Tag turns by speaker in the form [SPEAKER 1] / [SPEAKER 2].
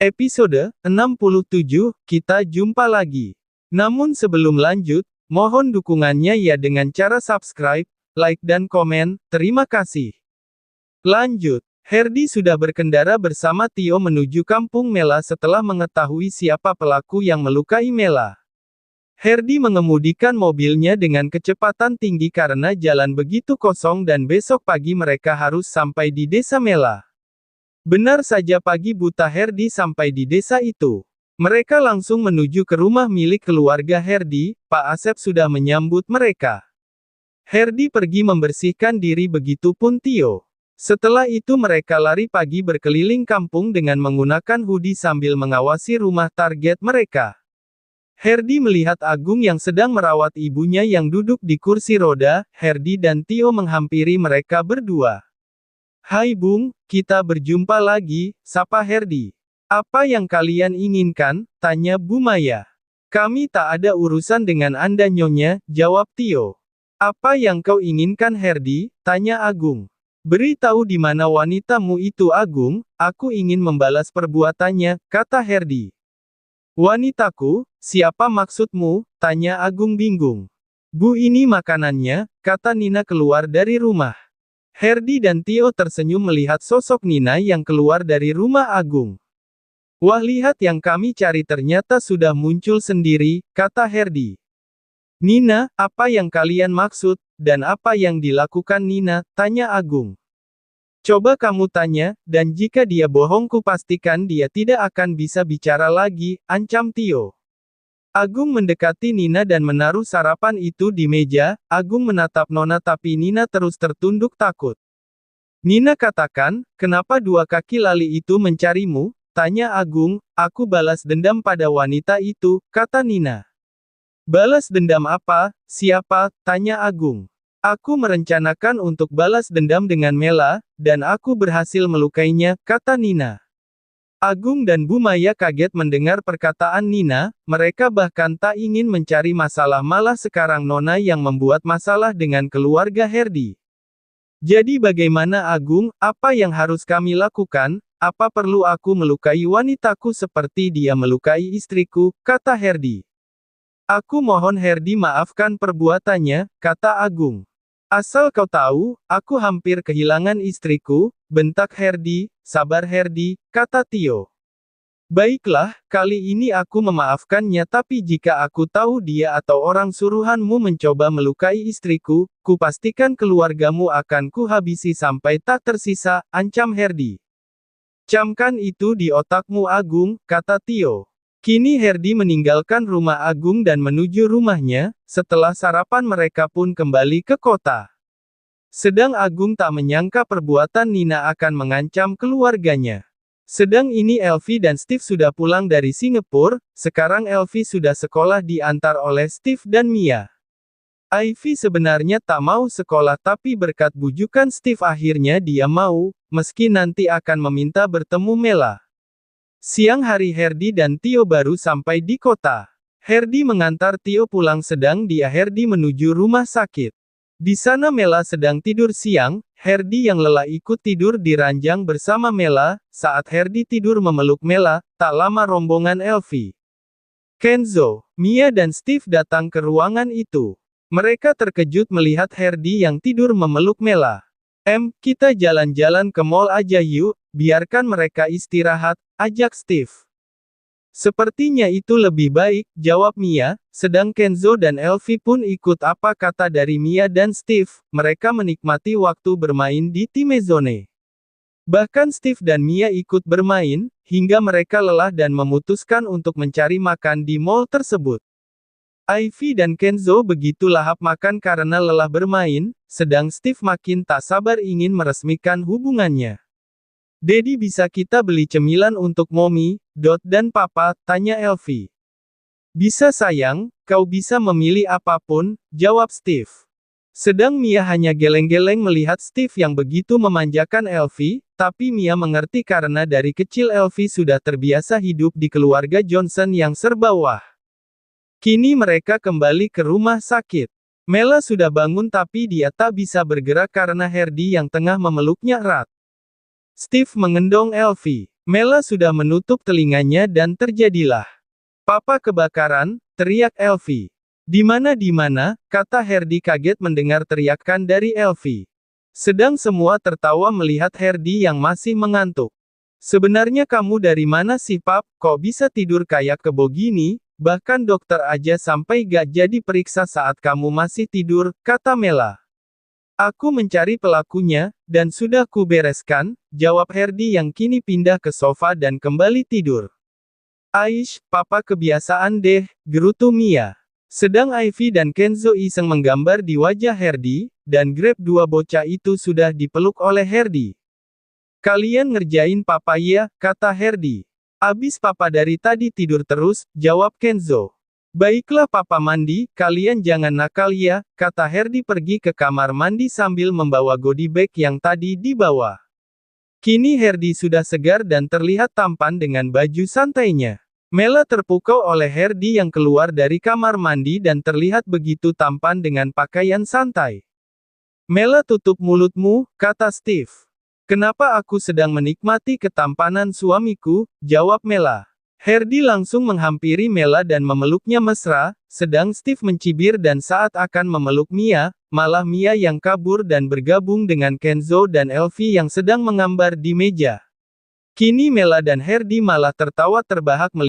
[SPEAKER 1] Episode 67, kita jumpa lagi. Namun sebelum lanjut, mohon dukungannya ya dengan cara subscribe, like dan komen, terima kasih. Lanjut, Herdi sudah berkendara bersama Tio menuju kampung Mela setelah mengetahui siapa pelaku yang melukai Mela. Herdi mengemudikan mobilnya dengan kecepatan tinggi karena jalan begitu kosong dan besok pagi mereka harus sampai di desa Mela. Benar saja pagi buta Herdi sampai di desa itu. Mereka langsung menuju ke rumah milik keluarga Herdi, Pak Asep sudah menyambut mereka. Herdi pergi membersihkan diri begitupun Tio. Setelah itu mereka lari pagi berkeliling kampung dengan menggunakan hoodie sambil mengawasi rumah target mereka. Herdi melihat Agung yang sedang merawat ibunya yang duduk di kursi roda. Herdi dan Tio menghampiri mereka berdua. "Hai Bung, kita berjumpa lagi," sapa Herdi. "Apa yang kalian inginkan?" tanya Bu Maya. "Kami tak ada urusan dengan Anda Nyonya," jawab Tio. "Apa yang kau inginkan Herdi?" tanya Agung. "Beritahu di mana wanitamu itu Agung, aku ingin membalas perbuatannya," kata Herdi. "Wanitaku, siapa maksudmu?" tanya Agung bingung. "Bu, ini makanannya," kata Nina keluar dari rumah. Herdi dan Tio tersenyum melihat sosok Nina yang keluar dari rumah Agung. "Wah, lihat yang kami cari ternyata sudah muncul sendiri," kata Herdi. "Nina, apa yang kalian maksud, dan apa yang dilakukan Nina?" tanya Agung. "Coba kamu tanya, dan jika dia bohong kupastikan dia tidak akan bisa bicara lagi," ancam Tio. Agung mendekati Nina dan menaruh sarapan itu di meja. Agung menatap Nona tapi Nina terus tertunduk takut. Nina katakan, "Kenapa dua kaki lali itu mencarimu?" tanya Agung. "Aku balas dendam pada wanita itu," kata Nina. "Balas dendam apa? Siapa?" tanya Agung. "Aku merencanakan untuk balas dendam dengan Mela, dan aku berhasil melukainya," kata Nina. Agung dan Bu Maya kaget mendengar perkataan Nina, mereka bahkan tak ingin mencari masalah malah sekarang Nona yang membuat masalah dengan keluarga Herdi. "Jadi bagaimana Agung, apa yang harus kami lakukan? Apa perlu aku melukai wanitaku seperti dia melukai istriku?" kata Herdi. "Aku mohon Herdi maafkan perbuatannya," kata Agung. "Asal kau tahu, aku hampir kehilangan istriku," bentak Herdi. "Sabar Herdi," kata Tio. "Baiklah, kali ini aku memaafkannya tapi jika aku tahu dia atau orang suruhanmu mencoba melukai istriku, kupastikan keluargamu akan kuhabisi sampai tak tersisa," ancam Herdi. "Camkan itu di otakmu Agung," kata Tio. Kini Herdi meninggalkan rumah Agung dan menuju rumahnya. Setelah sarapan mereka pun kembali ke kota. Sedang Agung tak menyangka perbuatan Nina akan mengancam keluarganya. Sedang ini Elvi dan Steve sudah pulang dari Singapura. Sekarang Elvi sudah sekolah diantar oleh Steve dan Mia. Ivy sebenarnya tak mau sekolah tapi berkat bujukan Steve akhirnya dia mau, meski nanti akan meminta bertemu Mela. Siang hari Herdi dan Tio baru sampai di kota. Herdi mengantar Tio pulang sedang Herdi menuju rumah sakit. Di sana Mela sedang tidur siang. Herdi yang lelah ikut tidur di ranjang bersama Mela. Saat Herdi tidur memeluk Mela, tak lama rombongan Elvi, Kenzo, Mia dan Steve datang ke ruangan itu. Mereka terkejut melihat Herdi yang tidur memeluk Mela. Kita jalan-jalan ke mall aja yuk, biarkan mereka istirahat," ajak Steve. "Sepertinya itu lebih baik," jawab Mia, sedang Kenzo dan Elvi pun ikut apa kata dari Mia dan Steve. Mereka menikmati waktu bermain di Timezone. Bahkan Steve dan Mia ikut bermain, hingga mereka lelah dan memutuskan untuk mencari makan di mall tersebut. Ivy dan Kenzo begitu lahap makan karena lelah bermain, sedang Steve makin tak sabar ingin meresmikan hubungannya. "Dedi, bisa kita beli cemilan untuk Mommy, dan Papa?" tanya Elvi. "Bisa sayang, kau bisa memilih apapun," jawab Steve. Sedang Mia hanya geleng-geleng melihat Steve yang begitu memanjakan Elvi, tapi Mia mengerti karena dari kecil Elvi sudah terbiasa hidup di keluarga Johnson yang serba wah. Kini mereka kembali ke rumah sakit. Mela sudah bangun tapi dia tak bisa bergerak karena Herdi yang tengah memeluknya erat. Steve mengendong Elvi. Mela sudah menutup telinganya dan terjadilah. Papa kebakaran, teriak Elvi. Di mana, kata Herdi kaget mendengar teriakan dari Elvi. Sedang semua tertawa melihat Herdi yang masih mengantuk. Sebenarnya kamu dari mana sih Pap, kok bisa tidur kayak kebo gini? Bahkan dokter aja sampai gak jadi periksa saat kamu masih tidur, kata Mela. Aku mencari pelakunya, dan sudah kubereskan, jawab Herdi yang kini pindah ke sofa dan kembali tidur. Aish, Papa kebiasaan deh, gerutu Mia. Sedang Ivy dan Kenzo iseng menggambar di wajah Herdi, dan Grab dua bocah itu sudah dipeluk oleh Herdi. Kalian ngerjain Papa ya, kata Herdi. Abis Papa dari tadi tidur terus, jawab Kenzo. Baiklah Papa mandi, kalian jangan nakal ya, kata Herdi pergi ke kamar mandi sambil membawa goodie bag yang tadi dibawa. Kini Herdi sudah segar dan terlihat tampan dengan baju santainya. Mela terpukau oleh Herdi yang keluar dari kamar mandi dan terlihat begitu tampan dengan pakaian santai. Mela tutup mulutmu, kata Steve. Kenapa aku sedang menikmati ketampanan suamiku, jawab Mela. Herdi langsung menghampiri Mela dan memeluknya mesra, sedang Steve mencibir dan saat akan memeluk Mia, malah Mia yang kabur dan bergabung dengan Kenzo dan Elvi yang sedang mengambar di meja. Kini Mela dan Herdi malah tertawa terbahak melihat